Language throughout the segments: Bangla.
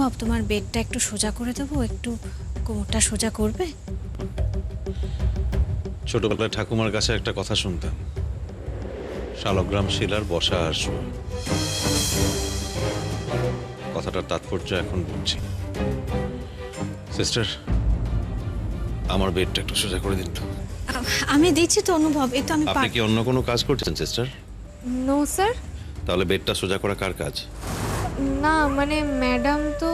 অনুভব, তোমার বেডটা একটু সোজা করে দেবো, একটু কোমরটা সোজা করবে? ছোটবেলায় ঠাকুমার কাছে একটা কথা শুনতাম, শালগ্রাম শিলার বসা আর শোয়া। কথাটার তাৎপর্য এখন বুঝছি। সিস্টার, আমার বেডটা একটু সোজা করে দিন তো। আমি দিচ্ছি তো অনুভব, এই তো আমি আপনি কি অন্য কোনো কাজ করছেন সিস্টার? No sir. তাহলে বেডটা সোজা করা কার কাজ? না মানে ম্যাডাম তো।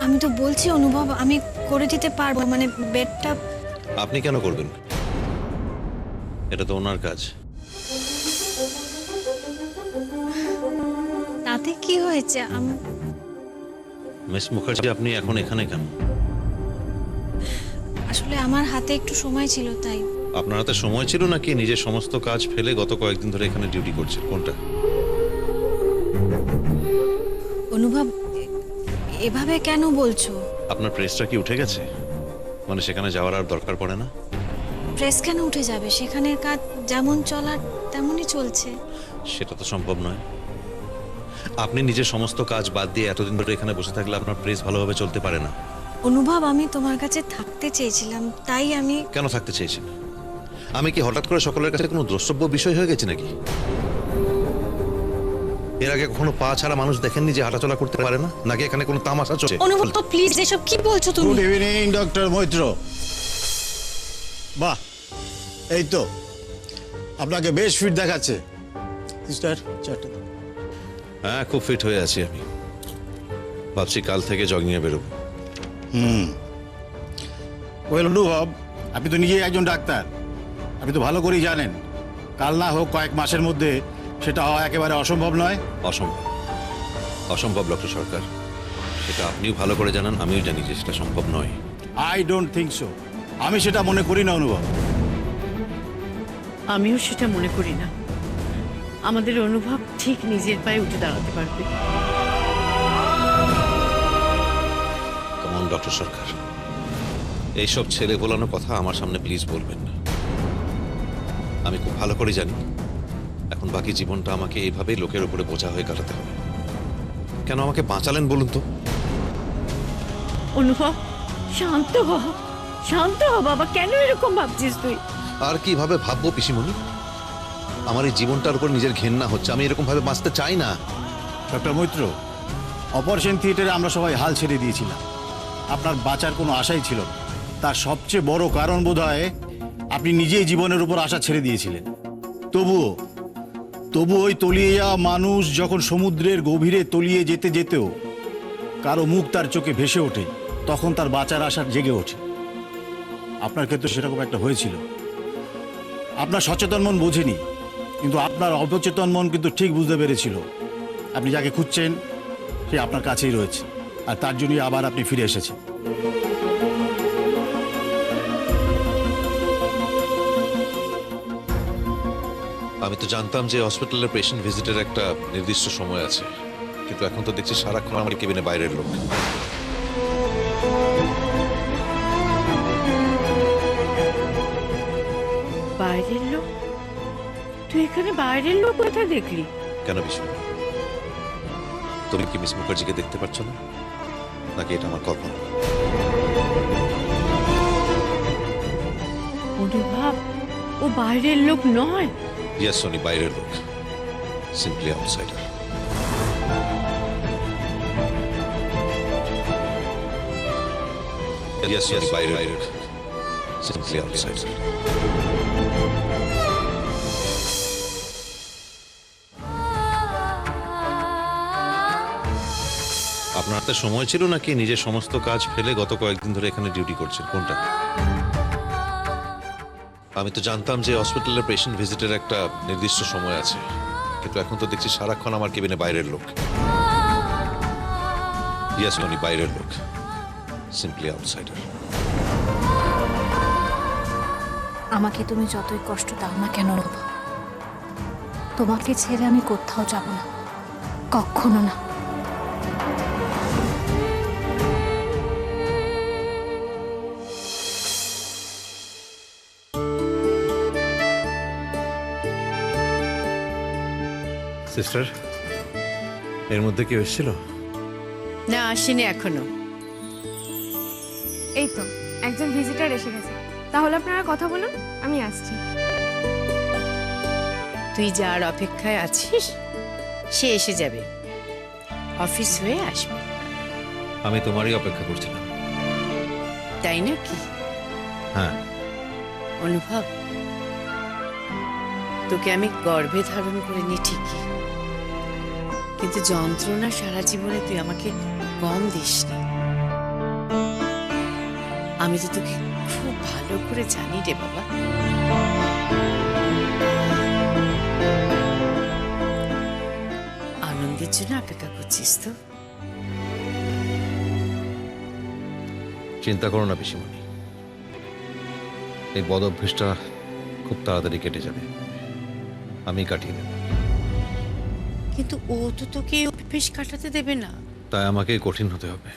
আমি তো বলছি অনুভব, আমি করে দিতে পারবো, মানে বেডটা। আপনি কেন করবেন? এটা তো ওনার কাজ। তাতে কি হয়েছে? মিস মুখার্জি, আপনি এখন এখানে কেন? আসলে আমার হাতে একটু সময় ছিল তাই। আপনার হাতে সময় ছিল নাকি নিজের সমস্ত কাজ ফেলে গত কয়েকদিন ধরে এখানে ডিউটি করছেন, কোনটা? অনুভব, এভাবে কেন বলছো? আপনার প্রেসটা কি উঠে গেছে? মানে সেখানে যাওয়ার আর দরকার পড়ে না? প্রেস কেন উঠে যাবে? সেখানের কাজ যেমন চলার তেমনই চলছে। সেটা তো সম্ভব নয়। আপনি নিজের সমস্ত কাজ বাদ দিয়ে এতদিন ধরে এখানে বসে থাকলে আপনার প্রেস ভালোভাবে চলতে পারে না। অনুভব, আমি তোমার কাছে থাকতে চেয়েছিলাম, তাই আমি। কেন থাকতে চেয়েছেন? আমি কি হঠাৎ করে সকলের কাছে কোনো দ্রষ্টব্য বিষয় হয়ে গেছে নাকি? এর আগে কখনো পা ছাড়া মানুষ দেখেননি যে হাঁটাচলা করতে পারে না? নাকি এখানে কোনো তামাশা চলছে? অনুভব তো প্লিজ, এসব কি বলছো তুমি? Good evening doctor Maitra. বাহ, এই তো আপনাকে বেশ ফিট দেখাচ্ছে। সিস্টার চারটে দাও। হ্যাঁ, খুব ফিট হয়ে আছি আমি। ভাবছি কাল থেকে জগিংয়ে বেরোবো। ওয়েল অনুভব, আপনি তো নিজেই একজন ডাক্তার, আপনি তো ভালো করেই জানেন কাল না হোক কয়েক মাসের মধ্যে সেটা হওয়া একেবারে অসম্ভব নয়। অসম্ভব, অসম্ভব ডক্টর সরকার। সেটা আপনিও ভালো করে জানেন, আমিও জানি যে সেটা সম্ভব নয়। I don't think so. আমি সেটা মনে করি না অনুভব। আমিও সেটা মনে করি না। আমাদের অনুভব ঠিক নিজের পায়ে উঠে দাঁড়াতে পারবে। কেমন ডক্টর সরকার, এইসব ছেলে ভোলানো কথা আমার সামনে প্লিজ বলবেন না। আমি খুব ভালো করে জানি এখন বাকি জীবনটা আমাকে এইভাবেই লোকের উপরে বোঝা হয়ে কাটাতে হবে। কেন আমাকে বাঁচালেন বলুন তো? অনুভব, শান্ত হ, শান্ত হ বাবা। কেন এরকম ভাবছিস তুই? আর কিভাবে ভাববো পিসিমণি? আমার এই জীবনটার উপর নিজের ঘেন্না হচ্ছে। আমি এরকম ভাবে বাঁচতে চাই না। ডক্টর মৈত্র, অপারেশন থিয়েটারে আমরা সবাই হাল ছেড়ে দিয়েছিলাম। আপনার বাঁচার কোনো আশাই ছিল না। তার সবচেয়ে বড় কারণ বোধহয় আপনি নিজেই জীবনের উপর আশা ছেড়ে দিয়েছিলেন। তবুও তবুও ওই তলিয়ে যাওয়া মানুষ যখন সমুদ্রের গভীরে তলিয়ে যেতে যেতেও কারো মুখ তার চোখে ভেসে ওঠে, তখন তার বাঁচার আশা জেগে ওঠে। আপনার ক্ষেত্রে সেরকম একটা হয়েছিল। আপনার সচেতন মন বোঝেনি, কিন্তু আপনার অবচেতন মন কিন্তু ঠিক বুঝতে পেরেছিল আপনি যাকে খুঁজছেন সে আপনার কাছেই রয়েছে, আর তার জন্যই আবার আপনি ফিরে এসেছেন। আমি তো জানতাম যে হসপিটালের পেশেন্ট ভিজিটের একটা নির্দিষ্ট সময় আছে, কিন্তু এখন তো দেখছি সারাক্ষণ আমার কেবিনে বাইরের লোক। বাইরের লোক? তুই এখানে বাইরের লোক কোথায় দেখলি? কেন বিশু, তুমি কি মিস মুখার্জিকে দেখতে পাচ্ছ না, নাকি এটা আমার কল্পনা? অনুভব, ও বাইরের লোক নয়। ইয়েস সোনি, বাইরের লোক, সিম্পলি আউটসাইডার। ইয়েস সোনি, বাইরের লোক, সিম্পলি আউটসাইডার। আপনার হাতে সময় ছিল নাকি নিজের সমস্ত কাজ ফেলে গত কয়েকদিন ধরে এখানে ডিউটি করছেন, কোনটা? আমি তো জানতাম যে হসপিটালের পেশেন্ট ভিজিটের একটা নির্দিষ্ট সময় আছে, কিন্তু এখন তো দেখছি সারাক্ষণ আমার কেবিনে বাইরের লোক। ইয়েস টনি, বাইরের লোক, সিম্পলি আউটসাইডার। আমাকে তুমি যতই কষ্ট দাও না কেন অনুভব, তোমাকে ছেড়ে আমি কোথাও যাব না, কখনো না। সিস্টার, এর মধ্যে কেউ এসেছিল? না, আসেনি এখনো। এই তো একজন ভিজিটার এসে গেছে, তাহলে আপনারা কথা বলুন, আমি আসছি। তুই যার অপেক্ষায় আছিস সে এসে যাবে, অফিস হয়ে আসবে। আমি তোমারই অপেক্ষা করছিলাম। তাই না কি হ্যাঁ, অনুভব? তোকে আমি গর্ভে ধারণ করে নি ঠিকই, কিন্তু যন্ত্রণা সারা জীবনে তুই আমাকে কম দিসনি। আমি তো তোকে খুব ভালো করে জানি রে বাবা। আনন্দের জন্য অপেক্ষা করছিস তো? চিন্তা করো না পিসিমণি, এই বদ অভ্যেসটা খুব তাড়াতাড়ি কেটে যাবে, আমি কাটিয়ে নেব। কিন্তু ও তো তোকে এই অভ্যেস কাটাতে দেবে না। তাই আমাকে কঠিন হতে হবে।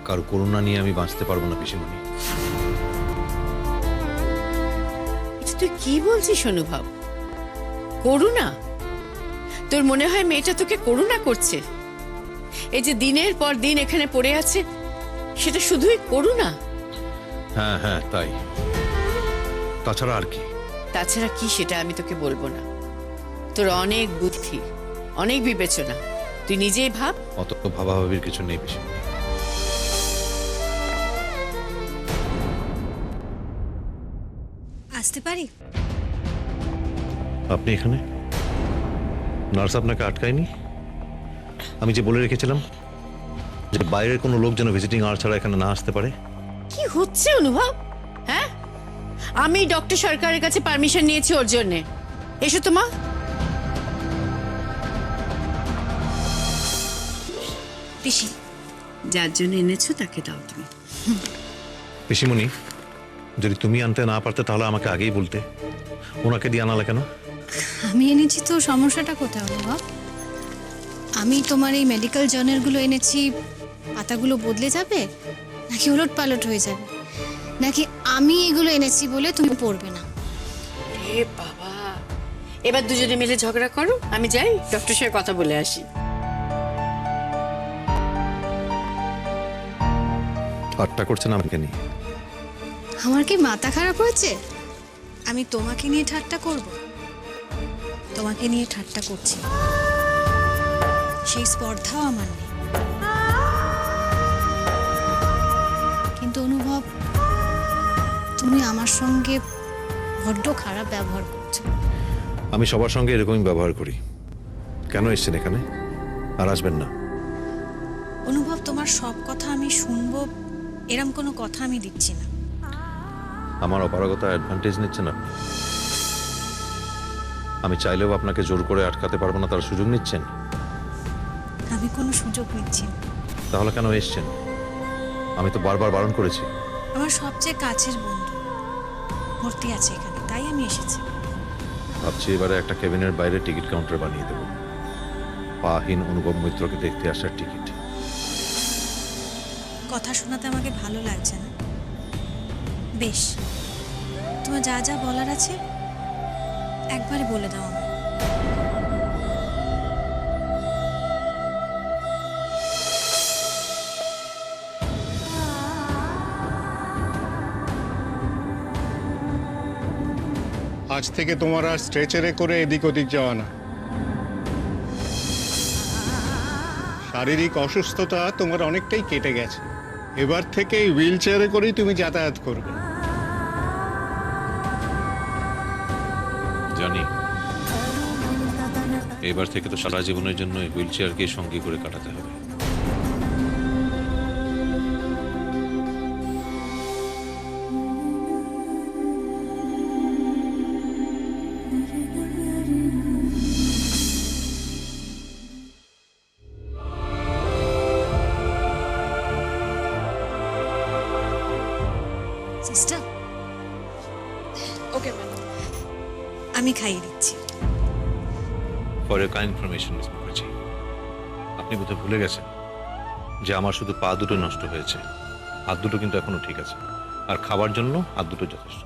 কারো করুণা নিয়ে আমি বাঁচতে পারবো না পিসিমণি। এটা তুই কি বলছিস অনুভব? করুণা? তোর মনে হয় মেয়েটা তোকে করুণা করছে? এই যে দিনের পর দিন এখানে পড়ে আছে, সেটা শুধুই করুণা? হ্যাঁ হ্যাঁ, তাই। তাছাড়া আর কি? তাছাড়া কি সেটা আমি তোকে বলবো না। তোর অনেক বুদ্ধি, অনেক বিবেচনা, তুই নিজেই ভাব। অত ভাবাভাবির কিছু নেই পিসিমণি। আসতে পারি? আপনি এখানে? নার্স আপনাকে আটকায়নি? আমি যে বলে রেখেছিলাম যে বাইরের কোনো লোক যেন ভিজিটিং আওয়ার ছাড়া এখানে না আসতে পারে। কি হচ্ছে অনুভব? হ্যাঁ, আমি ডক্টর সরকারের কাছে পারমিশন নিয়েছি ওর জন্যে। এসো তো মা। পিসি, যার জন্য এনেছো তাকে দাও তুমি। পিসিমণি, যদি তুমি আনতে না পারতে তাহলে আমাকে আগেই বলতে। ওনাকে দিয়ে আনালে কেন? আমি এনেছি তো সমস্যাটা কোথায় অনুভব? আমি তোমার এই মেডিকেল জার্নালগুলো এনেছি, পাতাগুলো বদলে যাবে নাকি উলট পালট হয়ে যাবে, নাকি আমি এগুলো এনেছি বলে তুমি পড়বে না? এ বাবা, এবার দুজনে মিলে ঝগড়া করো, আমি যাই ডক্টর সাথে কথা বলে আসি। ঠাট্টা করছেন আমাকে নিয়ে? আমার কি মাথা খারাপ হয়েছে? আমি তোমাকে নিয়ে ঠাট্টা করব? তোমাকে নিয়ে ঠাট্টা করছি, সেই স্পর্ধাও আমার নেই। কিন্তু অনুভব, তুমি আমার সঙ্গে বড্ড খারাপ ব্যবহার করছো। আমি সবার সঙ্গে এরকমই ব্যবহার করি। কেন এসছেন এখানে? আর আসবেন না। অনুভব, তোমার সব কথা আমি শুনবো এরম কোনো কথা আমি দিচ্ছি না। আমার অপারগতা অ্যাডভান্টেজ নিচ্ছেন আপনি। আমি চাইলেও আপনাকে জোর করে আটকাতে পারবো না, তার সুযোগ নিচ্ছেন। আমি কোনো সুযোগ নিচ্ছি না। তাহলে কেন এসছেন? আমি তো বারবার বারণ করেছি। আমার সবচেয়ে কাছের বন্ধু ভর্তি আছে এখানে, তাই আমি এসেছি। ভাবছি এবারে একটা কেবিনের বাইরে টিকিট কাউন্টার বানিয়ে দেব, পাহীন অনুভব মৈত্রকে দেখতে আসার টিকিট। কথা শোনাতে আমাকে ভালো লাগছে না। বেশ, তোমার যা যা বলার আছে একবারে বলে দাও আমায়। আজ থেকে তোমার আর স্ট্রেচারে করে এদিক ওদিক যাওয়া না। শারীরিক অসুস্থতা তোমার অনেকটাই কেটে গেছে। এবার থেকে হুইল চেয়ারে করেই তুমি যাতায়াত করবে। জানি, এবার থেকে তো সারা জীবনের জন্য হুইল চেয়ারকে সঙ্গী করে কাটাতে হবে। Sister, okay madam. আমি খাইয়ে দিচ্ছি। For your kind information miss Mukherjee, আপনি বোধহয় ভুলে গেছেন যে আমার শুধু পা দুটো নষ্ট হয়েছে, হাত দুটো কিন্তু এখনো ঠিক আছে, আর খাবার জন্য হাত দুটো যথেষ্ট।